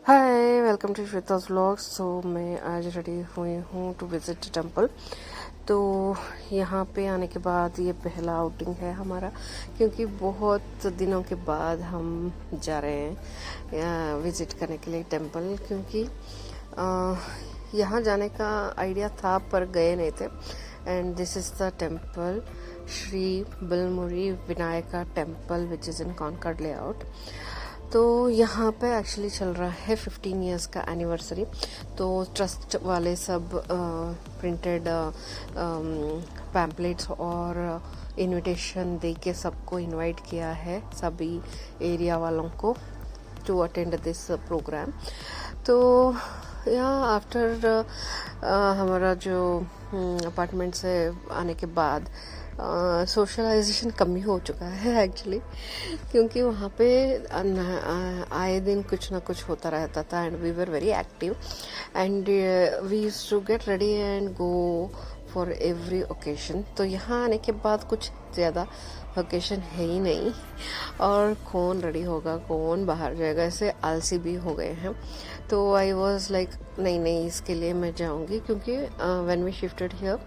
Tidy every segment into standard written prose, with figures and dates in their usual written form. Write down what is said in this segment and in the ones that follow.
Hi, welcome to Shweta's vlogs. So मैं आज ready हुई हूँ टू विजिट टेम्पल। तो यहाँ पे आने के बाद ये पहला आउटिंग है हमारा, क्योंकि बहुत दिनों के बाद हम जा रहे हैं विजिट करने के लिए टेम्पल। क्योंकि यहाँ जाने का आइडिया था पर गए नहीं थे। And this is the temple Shri Bilmuri Vinayaka temple which is in Concord layout. तो यहाँ पे एक्चुअली चल रहा है 15 इयर्स का एनिवर्सरी। तो ट्रस्ट वाले सब प्रिंटेड पैम्पलेट्स और इनविटेशन दे के सबको इनवाइट किया है, सभी एरिया वालों को, टू अटेंड दिस प्रोग्राम। तो यहाँ आफ्टर हमारा जो अपार्टमेंट से आने के बाद सोशलाइजेशन कम ही हो चुका है एक्चुअली, क्योंकि वहाँ पे आए दिन कुछ ना कुछ होता रहता था। And we were very active and we used to get ready and go for every occasion. तो यहाँ आने के बाद कुछ ज़्यादा ओकेशन है ही नहीं, और कौन रेडी होगा, कौन बाहर जाएगा, ऐसे आलसी भी हो गए हैं। तो आई वॉज लाइक नहीं, इसके लिए मैं जाऊँगी, क्योंकि व्हेन वी शिफ्टेड हियर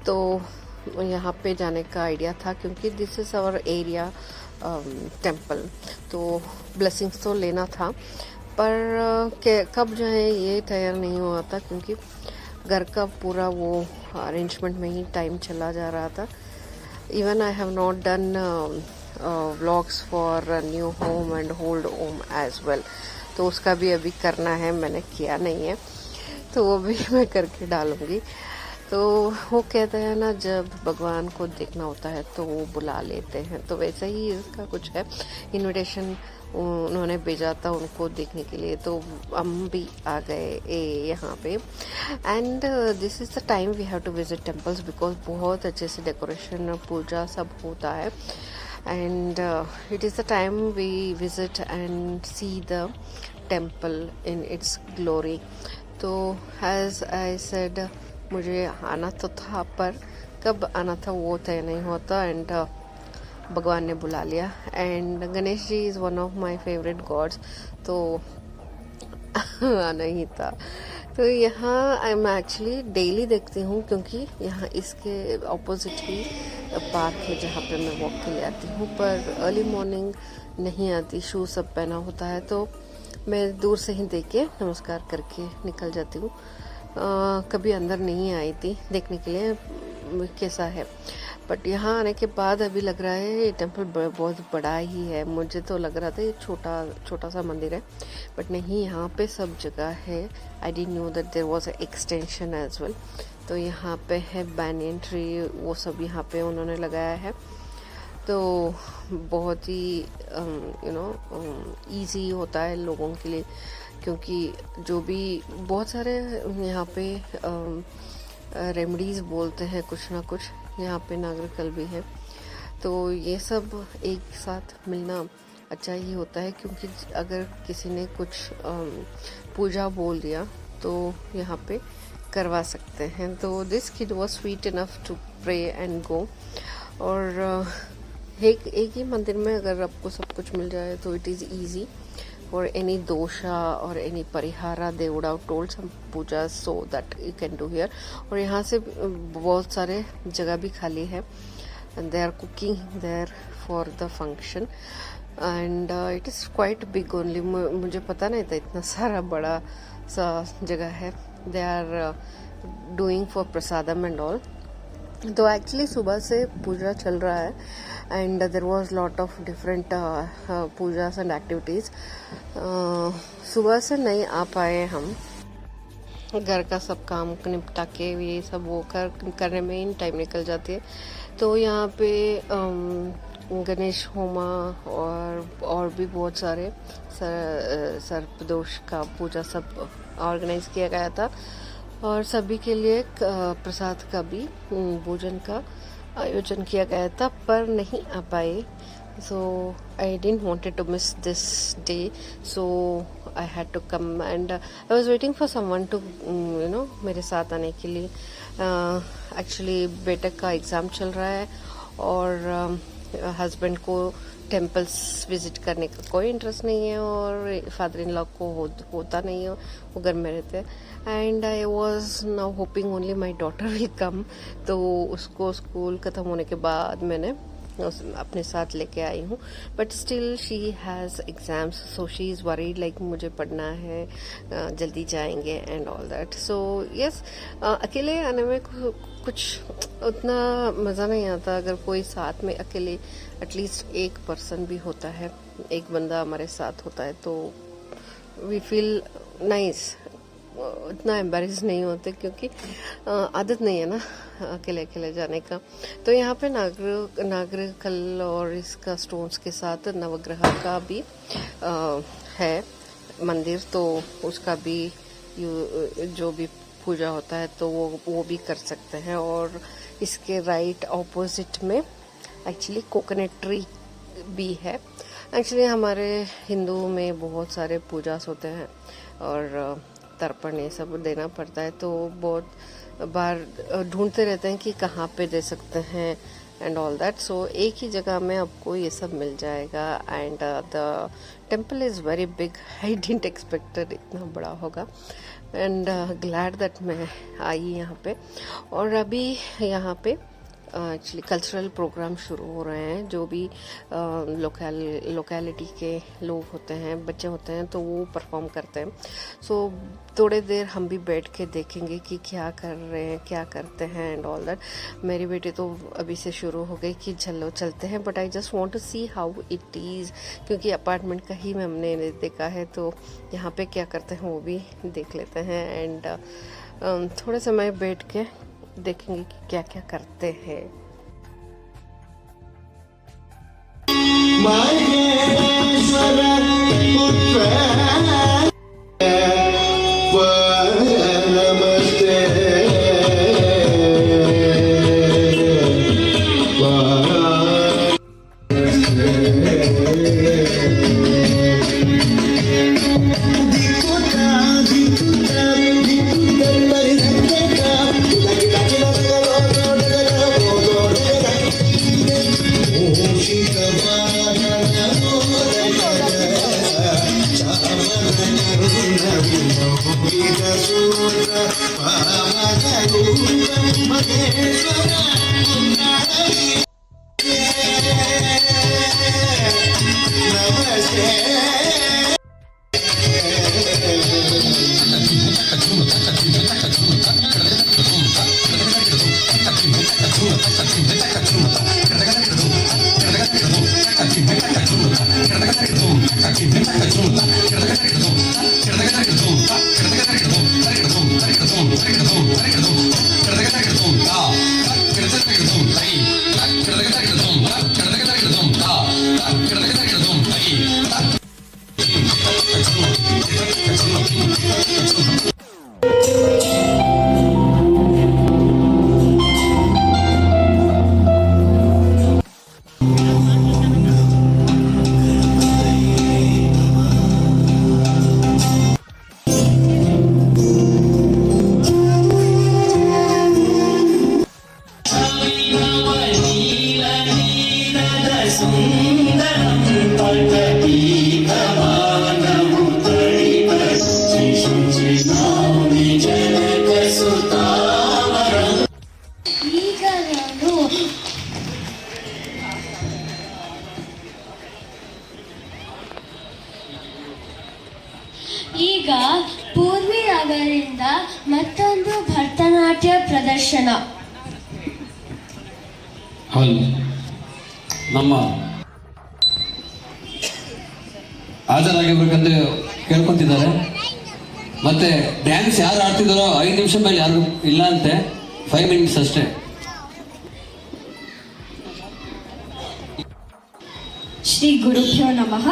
तो यहाँ पे जाने का आइडिया था, क्योंकि this is our area temple. तो ब्लेसिंग्स तो लेना था, पर कब जाए ये तैयार नहीं हुआ था, क्योंकि घर का पूरा वो अरेंजमेंट में ही टाइम चला जा रहा था। Even I have not done vlogs for new home and old home as well. तो उसका भी अभी करना है, मैंने किया नहीं है, तो वो भी मैं करके डालूंगी। तो वो कहते हैं ना, जब भगवान को देखना होता है तो वो बुला लेते हैं। तो वैसे ही इसका कुछ है, इनविटेशन उन्होंने भेजा था उनको देखने के लिए, तो हम भी आ गए यहाँ पे। And this is the time we have to visit temples, because बहुत अच्छे से डेकोरेशन, पूजा सब होता है। And it is the time we visit and see the temple in its glory. तो एज आई सेड, मुझे आना तो था, पर कब आना था वो तय नहीं होता। एंड भगवान ने बुला लिया। And Ganesh ji is one of my favourite gods, तो आना ही था। तो यहाँ आई एम एक्चुअली डेली देखती हूँ, क्योंकि यहाँ इसके ऑपोजिट ही पार्क है जहाँ पे मैं वॉक के लिए आती हूँ। पर अर्ली मॉर्निंग नहीं आती, शूज सब पहना होता है, तो मैं दूर से ही देख के नमस्कार करके निकल जाती हूँ। कभी अंदर नहीं आई थी देखने के लिए कैसा है, बट यहाँ आने के बाद अभी लग रहा है ये टेम्पल बहुत बड़ा ही है। मुझे तो लग रहा था ये छोटा सा मंदिर है, बट नहीं, यहाँ पे सब जगह है। I didn't know that there was a extension as well. तो यहाँ पे है बैनियन ट्री, वो सब यहाँ पे उन्होंने लगाया है। तो बहुत ही ईजी होता है लोगों के लिए, क्योंकि जो भी बहुत सारे यहाँ पे रेमडीज़ बोलते हैं, कुछ ना कुछ यहाँ पे नागरकल भी है। तो ये सब एक साथ मिलना अच्छा ही होता है, क्योंकि अगर किसी ने कुछ पूजा बोल दिया तो यहाँ पे करवा सकते हैं। तो this kid was sweet enough to pray and go. और एक ही मंदिर में अगर आपको सब कुछ मिल जाए तो it is easy for any dosha or any parihara they would have told some pujas, so that you can do here. और यहाँ से बहुत सारे जगह भी खाली है, and they are cooking there for the function. And it is quite big only. मुझे पता नहीं था इतना सारा बड़ा सा जगह है। they are doing for prasadam and all. तो एक्चुअली सुबह से पूजा चल रहा है, and there was lot of different Pooja's and activities. सुबह से नहीं आ पाए हम, घर का सब काम निपटा के ये सब वो करने में ही टाइम निकल जाती है। तो यहाँ पे गणेश होमा और भी बहुत सारे सर्पदोष का पूजा सब ऑर्गेनाइज किया गया था, और सभी के लिए प्रसाद का भी भोजन का आयोजन किया गया था, पर नहीं आ पाए। So I didn't wanted to miss this day, so I had to come and I was waiting for someone to मेरे साथ आने के लिए। एक्चुअली बेटे का एग्ज़ाम चल रहा है, और हस्बैंड को टेम्पल्स विजिट करने का कोई इंटरेस्ट नहीं है, और फादर इन लॉ को होता नहीं है, वो घर में रहते हैं। And I was now hopping only my daughter will come, तो उसको स्कूल ख़त्म होने के बाद मैंने अपने साथ लेके आई हूँ, but still she has exams, so she is worried like मुझे पढ़ना है, जल्दी जाएंगे and all that. So yes, अकेले आने में कुछ उतना मज़ा नहीं आता, अगर कोई साथ में अकेले एटलीस्ट एक पर्सन भी होता है, एक बंदा हमारे साथ होता है, तो वी फील नाइस, उतना एम्बेरस नहीं होते, क्योंकि आदत नहीं है ना अकेले अकेले जाने का। तो यहाँ पे नागर कल और इसका स्टोन्स के साथ नवग्रह का भी है मंदिर, तो उसका भी जो भी पूजा होता है तो वो भी कर सकते हैं। और इसके राइट ऑपोजिट में एक्चुअली कोकोनट ट्री भी है। एक्चुअली हमारे हिंदू में बहुत सारे पूजास होते हैं और तर्पण ये सब देना पड़ता है, तो बहुत बार ढूंढते रहते हैं कि कहाँ पे दे सकते हैं एंड ऑल दैट। सो एक ही जगह में आपको ये सब मिल जाएगा। And the temple is very big, I didn't expected इतना बड़ा होगा, एंड ग्लैड दैट मैं आई यहाँ पे। और अभी यहाँ पे एक्चुअली कल्चरल प्रोग्राम शुरू हो रहे हैं, जो भी लोकेलिटी के लोग होते हैं, बच्चे होते हैं, तो वो परफॉर्म करते हैं। सो थोड़े देर हम भी बैठ के देखेंगे कि क्या कर रहे हैं, क्या करते हैं एंड ऑल दैट। मेरी बेटी तो अभी से शुरू हो गई कि चलो चलते हैं, but I just want to see how it is, क्योंकि अपार्टमेंट का ही हमने देखा है, तो यहाँ पे क्या करते हैं वो भी देख लेते हैं। एंड थोड़े समय बैठ के देखेंगे कि क्या क्या करते हैं। ಈಗ ಪೂರ್ವಿ ಅವರಿಂದ ಮತ್ತೊಂದು ಭರತನಾಟ್ಯ ಪ್ರದರ್ಶನ. ಹೌದು, ನಮ್ಮ ಹಾಜರಾಗಿರ್ಬೇಕಂತ ಕೇಳ್ಕೊತಿದ್ದಾರೆ. ಮತ್ತೆ ಡ್ಯಾನ್ಸ್ ಯಾರು ಆಡ್ತಿದ್ದಾರೋ 5 ನಿಮಿಷ ಮೇಲೆ ಯಾರು ಇಲ್ಲ ಅಂತೆ, 5 ಮಿನಿಟ್ಸ್ ಅಷ್ಟೇ. ಶ್ರೀ ಗುರುಭ್ಯೋ ನಮಃ.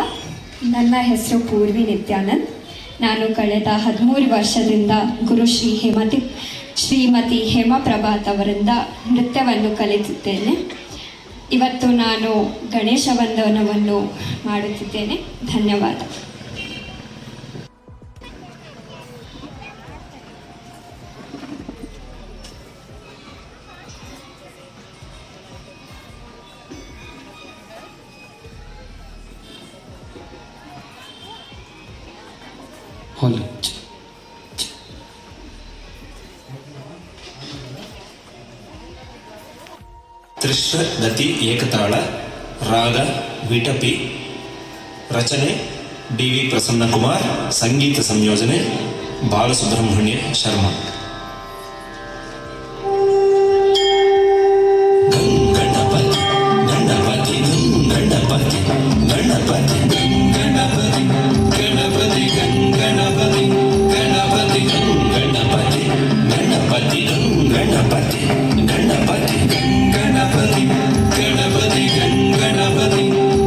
ನನ್ನ ಹೆಸರು ಪೂರ್ವಿ ನಿತ್ಯಾನಂದ್. ನಾನು ಕಳೆದ 13 ವರ್ಷದಿಂದ ಗುರು ಶ್ರೀಮತಿ ಹೇಮಾ ಪ್ರಭಾತ್ ಅವರಿಂದ ನೃತ್ಯವನ್ನು ಕಲಿತಿದ್ದೇನೆ. ಇವತ್ತು ನಾನು ಗಣೇಶ ವಂದನವನ್ನು ಮಾಡುತ್ತಿದ್ದೇನೆ. ಧನ್ಯವಾದ. ಹೋಲಿ. ತ್ರಿಶ್ರ ದತಿ ಏಕತಾಳ ರಾಗ ವಿಟಪಿ. ರಚನೆ ಡಿ ವಿ ಪ್ರಸನ್ನಕುಮಾರ್. ಸಂಗೀತ ಸಂಯೋಜನೆ ಬಾಲಸುಬ್ರಹ್ಮಣ್ಯ ಶರ್ಮಾ. ಗಣಪತಿ ಗಣಪತಿ ಗಣಪತಿ ಗಣಪತಿ ಗಣಪತಿ ಗಣಪತಿ ಗಣಪತಿ ಗಣಪತಿ ಗಣಪತಿ ಗಣಪತಿ ಗಣಪತಿ ಗಣಪತಿ ಗಣಪತಿ ಗಣಪತಿ ಗಣಪತಿ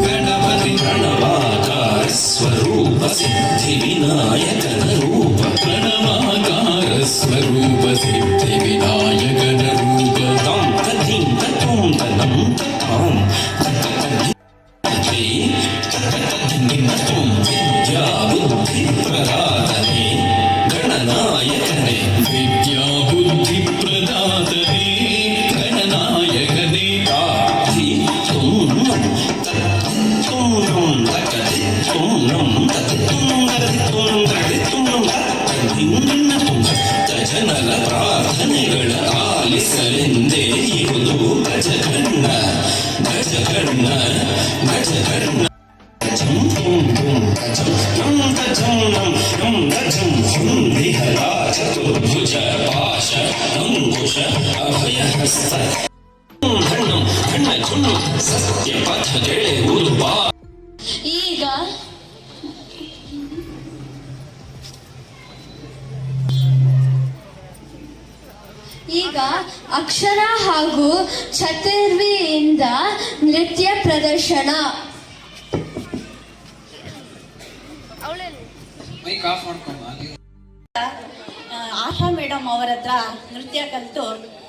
ಗಣಪತಿ ಪ್ರಣವಾಕಾರ ಸ್ವರೂಪ ಸಿದ್ಧಿ ವಿನಾಯಕನ ರೂಪ. ಪ್ರಣವಾಕಾರ ಸ್ವರೂಪ ಸಿದ್ಧಿ ವಿನಾಯಕನ ರೂಪ. ತಂ ತಂ ತಂ ತಂ ತಂ ವಿದ್ಯಾ ಬುದ್ಧಿ ಪ್ರದಾತನೇ ಗಣನಾಯಕನೇ. ವಿದ್ಯಾ ಬುದ್ಧಿ ಪ್ರದಾತನೇ ಗಣನಾಯಕನೇ. ತಾಧಿ ತುಂ ತುಂ ತಕದಿ ತುಂ ತಕದಿ ತುಂ ಜನರ ಪ್ರಾರ್ಥನೆಗಳ ಆಲಿಸಲೆಂದೇ ಇರುವುದು ಗಜಕರ್ಣ ಗಜಕರ್ಣ ಗಜಕರ್ಣ. ಚತುರ್ಭುಜ ಪಾಶ ಅಂಕುಶ ಅಭಯಹಸ್ತ ಸತ್ಯ ಪಥಗೆಳೆಯುವುದು ಬಾ. ಈಗ ಅಕ್ಷರ ಹಾಗೂ ಚತುರ್ವಿಯಿಂದ ನೃತ್ಯ ಪ್ರದರ್ಶನ. ಆಶಾ ಮೇಡಮ್ ಅವರ ಹತ್ರ ನೃತ್ಯ ಕಲಿತು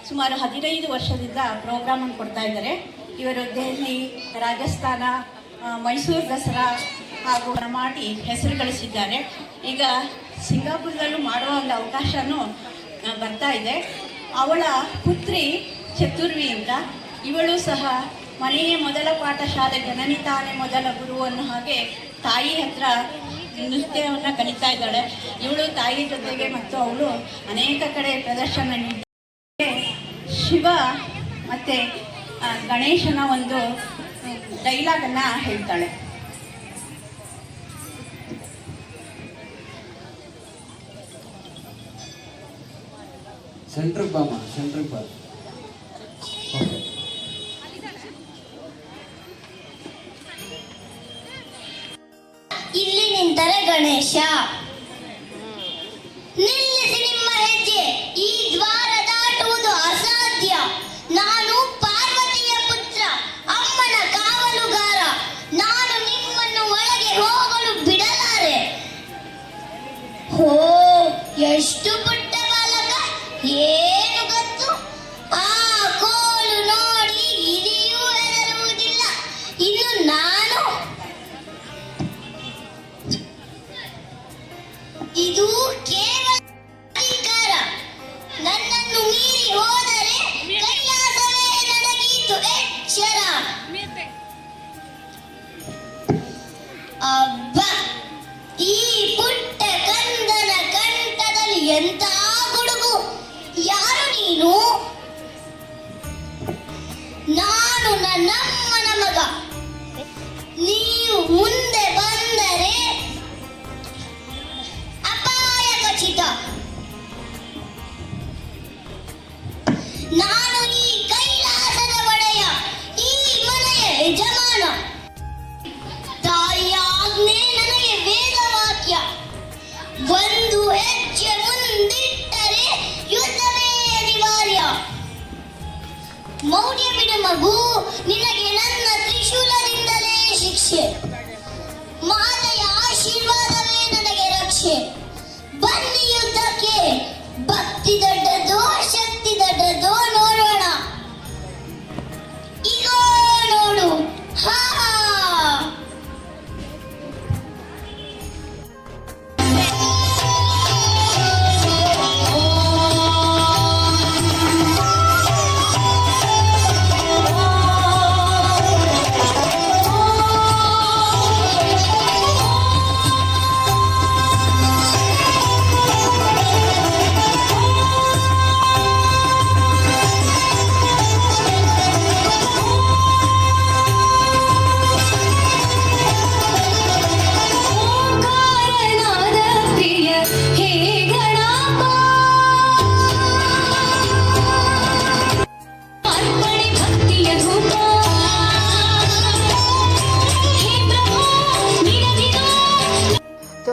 ಸುಮಾರು 15 ವರ್ಷದಿಂದ ಪ್ರೋಗ್ರಾಮನ್ನು ಕೊಡ್ತಾ ಇದ್ದಾರೆ. ಇವರು ದೆಹಲಿ, ರಾಜಸ್ಥಾನ, ಮೈಸೂರು ದಸರಾ ಹಾಗೂ ಮಾಡಿ ಹೆಸರು ಗಳಿಸಿದ್ದಾರೆ. ಈಗ ಸಿಂಗಾಪುರದಲ್ಲೂ ಮಾಡುವ ಒಂದು ಅವಕಾಶನೂ ಬರ್ತಾ ಇದೆ. ಅವಳ ಪುತ್ರಿ ಚತುರ್ವಿ ಅಂತ, ಇವಳು ಸಹ ಮನೆಯೇ ಮೊದಲ ಪಾಠಶಾಲೆ, ಜನನಿ ತಾನೇ ಮೊದಲ ಗುರು ಅನ್ನೋ ಹಾಗೆ ತಾಯಿ ಹತ್ರ ನೃತ್ಯವನ್ನು ಕಲಿತಾ ಇದ್ದಾಳೆ. ಇವಳು ತಾಯಿ ಜೊತೆಗೆ ಮತ್ತು ಅವಳು ಅನೇಕ ಕಡೆ ಪ್ರದರ್ಶನ ನೀಡಿದ್ದಾಳೆ. ಶಿವ ಮತ್ತು ಗಣೇಶನ ಒಂದು ಡೈಲಾಗನ್ನು ಹೇಳ್ತಾಳೆ. ಸೆಂಟ್ರಿಗೆ ಬಾಮ, ಸೆಂಟ್ರಿಗೆ ಬಾ. ಓಕೆ. ಇಲ್ಲಿ ನಿಂತರೆ ಗಣೇಶ. ನಿಲ್ಲಿಸಿ ನಿಮ್ಮ ಹೆಜ್ಜೆ, ಈ ದ್ವಾರ ದಾಟುವುದು ಅಸಾಧ್ಯ. ನಾನು ಪಾರ್ವತಿಯ ಪುತ್ರ, ಅಮ್ಮನ ಕಾವಲುಗಾರ. ನಾನು ನಿಮ್ಮನ್ನು ಒಳಗೆ ಹೋಗಲು ಬಿಡಲಾರೆ. ಹೋ, ಎಷ್ಟು ಪುಟ್ಟ ಬಾಲಕ, ಏನು ಗೊತ್ತು? ಆ ಕೋಲು ನೋಡಿ ಇಲಿಯೂ ಹೆದರುವುದಿಲ್ಲ. ಇನ್ನು ನಾನು, ಇದು ಕೇವಲ ಅಧಿಕಾರ. ನನ್ನನ್ನು ಮೀರಿ ಹೋದರೆ ಕೈಲಾಸವೇ ನನಗೀತು ಎಚ್ಚರ. ಅಬ್ಬ, ಈ ಪುಟ್ಟ ಕಂದನ ಕಂಠದಲ್ಲಿ ಎಂತ ಗುಡುಗು. ಯಾರು ನೀನು? ನಾನು ನನ್ನಮ್ಮನ ಮಗ. ನೀವು ಮುಂದೆ ಬಂದರೆ ಅಪಾಯ ಖಚಿತ. ನಾನು ಈ ಕೈಲಾಸದ ಒಡೆಯ, ಈ ಮನೆಯ ಯಜಮಾನ. ತಾಯಿಯ ಆಜ್ಞೆ ನನಗೆ ವೇದವಾಕ್ಯ. ಒಂದು ಹೆಜ್ಜೆ ಮುಂದಿಟ್ಟರೆ ಯುದ್ಧವೇ ಅನಿವಾರ್ಯ. ಮೌಢ್ಯ ಬಿಡು ಮಗು, ನಿನಗೆ ನನ್ನ ತ್ರಿಶೂಲದಿಂದಲೇ ಶಿಕ್ಷೆ. ಮಾತೆಯ ಆಶೀರ್ವಾದವೇ ನನಗೆ ರಕ್ಷೆ. ಬನ್ನಿ ಯುದ್ಧಕ್ಕೆ. ಭಕ್ತಿ ದೊಡ್ಡದೋ ಶಕ್ತಿ ದೊಡ್ಡದೋ ನೋಡೋಣ. ಈಗ ನೋಡು. ಹಾ,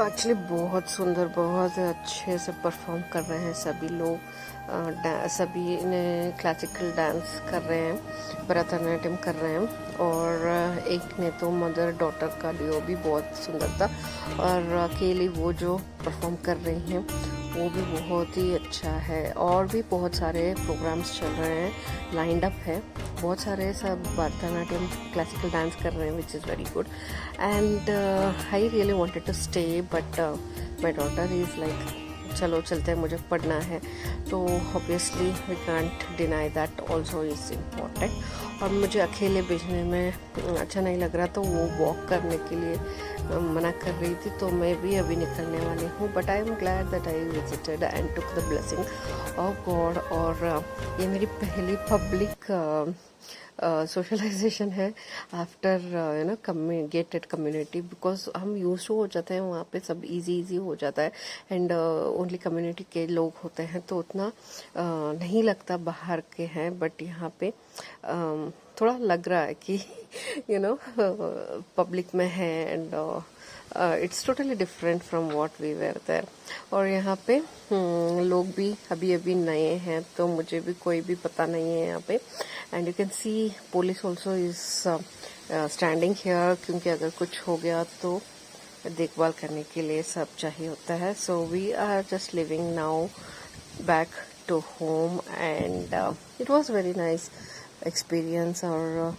एक्चुअली बहुत सुंदर, बहुत अच्छे से परफॉर्म कर रहे हैं सभी लोग। सभी ने क्लासिकल डांस कर रहे हैं, भरतनाट्यम कर रहे हैं, और एक ने तो मदर डॉटर का डिओ भी बहुत सुंदर था, और अकेली वो जो परफॉर्म कर रही हैं वो भी बहुत ही अच्छा है। और भी बहुत सारे प्रोग्राम्स चल रहे हैं, लाइंड अप है, बहुत सारे सब भरतनाट्यम क्लासिकल डांस कर रहे हैं, which is very good. And I really wanted to stay, but my daughter is like चलो चलते हैं, मुझे पढ़ना है, तो obviously we can't deny that also is important. और मुझे अकेले भेजने में अच्छा नहीं लग रहा, तो वो वॉक करने के लिए मना कर रही थी, तो मैं भी अभी निकलने वाली हूँ। But I am glad that I visited and took the blessing of God. और ये मेरी पहली पब्लिक सोशलाइजेशन है आफ्टर गेटेड कम्युनिटी, बिकॉज हम यूज टू हो जाते हैं वहाँ पे, सब इजी हो जाता है, एंड ओनली कम्युनिटी के लोग होते हैं, तो उतना नहीं लगता बाहर के हैं। बट यहाँ पे थोड़ा लग रहा है कि पब्लिक में है, and it's totally different from what we were there. और यहाँ पे लोग भी अभी नए हैं, तो मुझे भी कोई भी पता नहीं है यहाँ पे। And you can see police also is standing here, क्योंकि अगर कुछ हो गया तो देखभाल करने के लिए सब चाहिए होता है। So we are just leaving now back to home, and it was very nice experience. और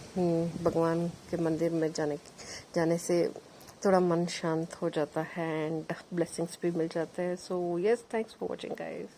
भगवान के मंदिर में जाने से थोड़ा मन शांत हो जाता है, एंड ब्लेसिंग्स भी मिल जाते हैं। So yes, thanks for watching guys.